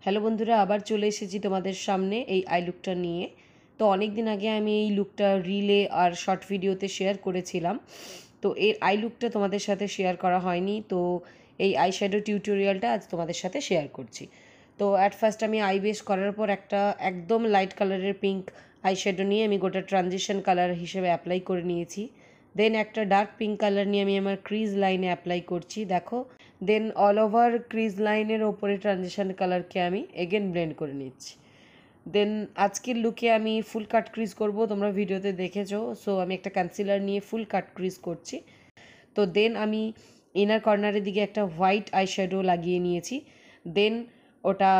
Hello বন্ধুরা, আবার চলে এসেছি তোমাদের সামনে এই আই লুকটা নিয়ে। তো অনেক দিন আগে আমি এই লুকটা রিলে আর শর্ট ভিডিওতে শেয়ার করেছিলাম। তো এর আই লুকটা তোমাদের সাথে শেয়ার করা হয়নি, তো এই আই শ্যাডো টিউটোরিয়ালটা আজ তোমাদের সাথে শেয়ার করছি। তো অ্যাট ফার্স্ট আমি আই বেস করার পর একটা একদম লাইট কালারের পিঙ্ক আই শ্যাডো নিয়ে আমি গোটা ট্রানজিশন কালার হিসেবে অ্যাপ্লাই করে নিয়েছি। দেন একটা ডার্ক পিঙ্ক কালার নিয়ে আমি আমার ক্রিজ লাইনে অ্যাপ্লাই করছি, দেখো। দেন অল ওভার ক্রিজ লাইনের ওপরে ট্রানজিশন কালারকে আমি এগেন ব্লেন্ড করে নিচ্ছি। দেন আজকের লুকে আমি ফুল কাট ক্রিজ করব, তোমরা ভিডিওতে দেখেছো। সো আমি একটা কনসিলার নিয়ে ফুল কাট ক্রিজ করছি। তো দেন আমি ইনার কর্নারের দিকে একটা হোয়াইট আই শ্যাডো লাগিয়ে নিয়েছি। দেন ওটা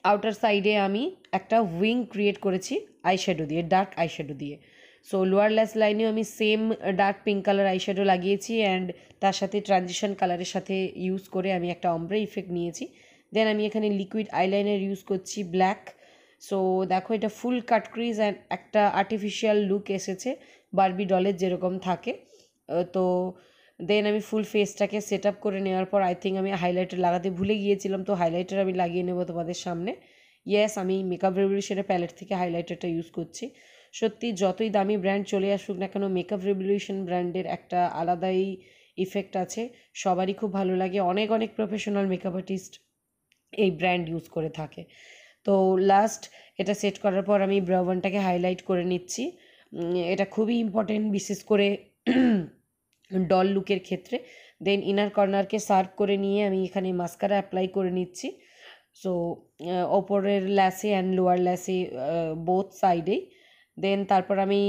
আউটার সাইডে আমি একটা উইং ক্রিয়েট করেছি আই শ্যাডো দিয়ে, ডার্ক আই শ্যাডো দিয়ে। সো লোয়ার ল্যাশ লাইনেও আমি same dark pink colour eye shadow লাগিয়েছি অ্যান্ড তার সাথে ট্রানজিশন কালারের সাথে ইউজ করে আমি একটা অমব্রে ইফেক্ট নিয়েছি। দেন আমি এখানে লিকুইড আইলাইনার ইউজ করছি ব্ল্যাক। সো দেখো, এটা ফুল কাট ক্রিজ অ্যান্ড একটা আর্টিফিশিয়াল লুক এসেছে বারবি ডলের যেরকম থাকে। তো দেন আমি ফুল ফেসটাকে সেট আপ করে নেওয়ার পর আই থিঙ্ক আমি হাইলাইটার লাগাতে ভুলে গিয়েছিলাম, তো হাইলাইটার আমি লাগিয়ে নেবো তোমাদের সামনে। ইয়েস, আমি মেকআপ রেভলিউশনের প্যালেট থেকে হাইলাইটারটা ইউজ করছি। সত্যি যতই দামি ব্র্যান্ড চলে আসুক না কেন, মেকআপ রেভলিউশন ব্র্যান্ডের একটা আলাদাই ইফেক্ট আছে, সবারই খুব ভালো লাগে। অনেক অনেক প্রফেশনাল মেকআপ আর্টিস্ট এই ব্র্যান্ড ইউজ করে থাকে। তো লাস্ট এটা সেট করার পর আমি ব্রাউনটাকে হাইলাইট করে নিচ্ছি। এটা খুবই ইম্পর্টেন্ট, বিশেষ করে ডল লুকের ক্ষেত্রে। দেন ইনার কর্নারকে সার্ভ করে নিয়ে আমি এখানে মাস্কারা অ্যাপ্লাই করে নিচ্ছি। সো ওপরের Lasse and lower Lasse both সাইডেই। দেন তারপর আমি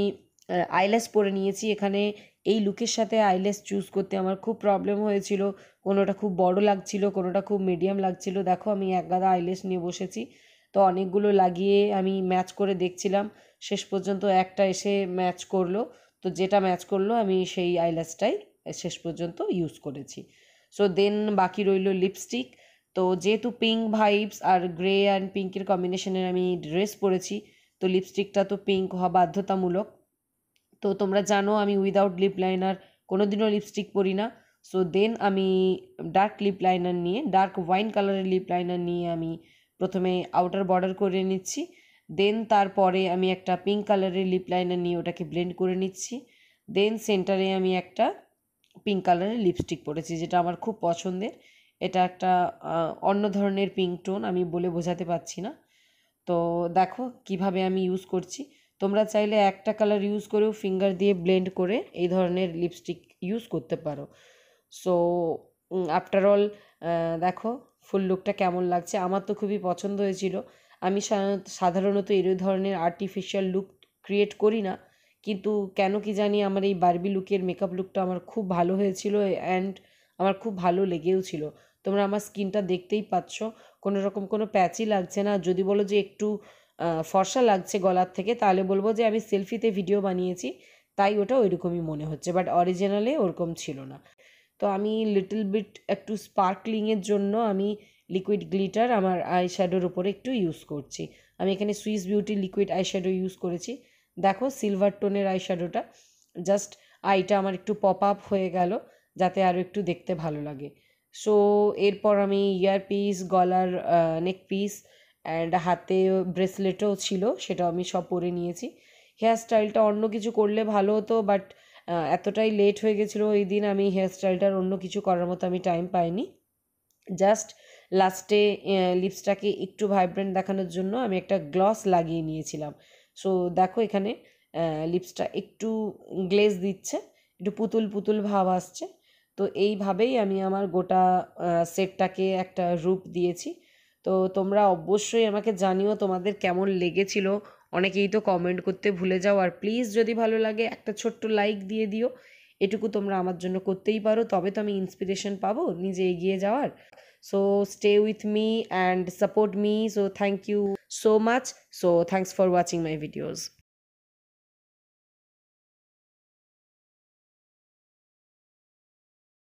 আইল্যাশ পরে নিয়েছি। এখানে এই লুকের সাথে আইল্যাশ চুজ করতে আমার খুব প্রবলেম হয়েছিল, কোনোটা খুব বড় লাগছিল, কোনোটা খুব মিডিয়াম লাগছিল। দেখো, আমি এক গাদা আইল্যাশ নিয়ে বসেছি, তো অনেকগুলো লাগিয়ে আমি ম্যাচ করে দেখছিলাম, শেষ পর্যন্ত একটা এসে ম্যাচ করলো। তো যেটা ম্যাচ করলো আমি সেই আইল্যাশটাই শেষ পর্যন্ত ইউজ করেছি। সো দেন বাকি রইল লিপস্টিক। তো যেহেতু পিঙ্ক ভাইবস আর গ্রে অ্যান্ড পিঙ্কের কম্বিনেশনের আমি ড্রেস পরেছি, তো লিপস্টিকটা তো পিঙ্ক হওয়া বাধ্যতামূলক। তো তোমরা জানো আমি উইদাউট লিপ লাইনার কোনো দিনও লিপস্টিক পরি না। সো দেন আমি ডার্ক লিপ লাইনার নিয়ে, ডার্ক ওয়াইন কালারের লিপ লাইনার নিয়ে আমি প্রথমে আউটার বর্ডার করে নিচ্ছি। দেন তারপরে আমি একটা পিঙ্ক কালারের লিপ লাইনার নিয়ে ওটাকে ব্লেন্ড করে নিচ্ছি। দেন সেন্টারে আমি একটা পিঙ্ক কালারের লিপস্টিক পরেছি, যেটা আমার খুব পছন্দের। এটা একটা অন্য ধরনের পিঙ্ক টোন, আমি বলে বোঝাতে পারছি না। তো দেখো কিভাবে আমি ইউজ করছি। তোমরা চাইলে একটা কালার ইউজ করেও ফিঙ্গার দিয়ে ব্লেন্ড করে এই ধরনের লিপস্টিক ইউজ করতে পারো। সো আফটার অল দেখো ফুল লুকটা কেমন লাগছে, আমার তো খুবই পছন্দ হয়েছিল। আমি সাধারণত এই ধরনের আর্টিফিশিয়াল লুক ক্রিয়েট করি না, কিন্তু কেন কি জানি আমার এই বারবি লুকের মেকআপ লুকটা আমার খুব ভালো হয়েছিল অ্যান্ড আমার খুব ভালো লেগেও ছিল। তোমরা আমার স্কিনটা দেখতেই পাচ্ছ, কোনো রকম কোনো প্যাচই লাগছে না। যদি বলো যে একটু ফর্সা লাগছে গলার থেকে, তাহলে বলবো যে আমি সেলফিতে ভিডিও বানিয়েছি তাই ওটা ওইরকমই মনে হচ্ছে, বাট অরিজিনালে ওরকম ছিল না। তো আমি লিটল বিট একটু স্পার্কলিংয়ের জন্য আমি লিকুইড গ্লিটার আমার আই শ্যাডোর উপরে একটু ইউজ করছি। আমি এখানে Swiss beauty liquid eye shadow use করেছি। দেখো সিলভার টোনের আই শ্যাডোটা, জাস্ট আইটা আমার একটু পপ আপ হয়ে গেল যাতে আরও একটু দেখতে ভালো লাগে। সো এরপর আমি ইয়ার পিস, গলার নেক পিস অ্যান্ড হাতে ব্রেসলেটও ছিল, সেটাও আমি সব পরে নিয়েছি। হেয়ার স্টাইলটা অন্য কিছু করলে ভালো হতো, বাট এতটাই লেট হয়ে গেছিলো ওই দিন, আমি হেয়ার স্টাইলটার অন্য কিছু করার মতো আমি টাইম পাইনি। জাস্ট লাস্টে লিপসটাকে একটু ভাইব্রেন্ট দেখানোর জন্য আমি একটা গ্লস লাগিয়ে নিয়েছিলাম। সো দেখো এখানে লিপসটা একটু গ্লেজ দিচ্ছে, একটু পুতুল পুতুল ভাব আসছে। তো এইভাবেই আমি আমার গোটা সেটটাকে একটা রূপ দিয়েছি। তো তোমরা অবশ্যই আমাকে জানিও তোমাদের কেমন লেগেছিল। অনেকেই তো কমেন্ট করতে ভুলে যাও, আর প্লিজ যদি ভালো লাগে একটা ছোট্ট লাইক দিয়ে দিও। এটুকু তোমরা আমার জন্য করতেই পারো, তবে তো আমি ইন্সপিরেশন পাবো নিজে এগিয়ে যাওয়ার। So stay with me and support me. So thank you so much. So thanks for watching my videos.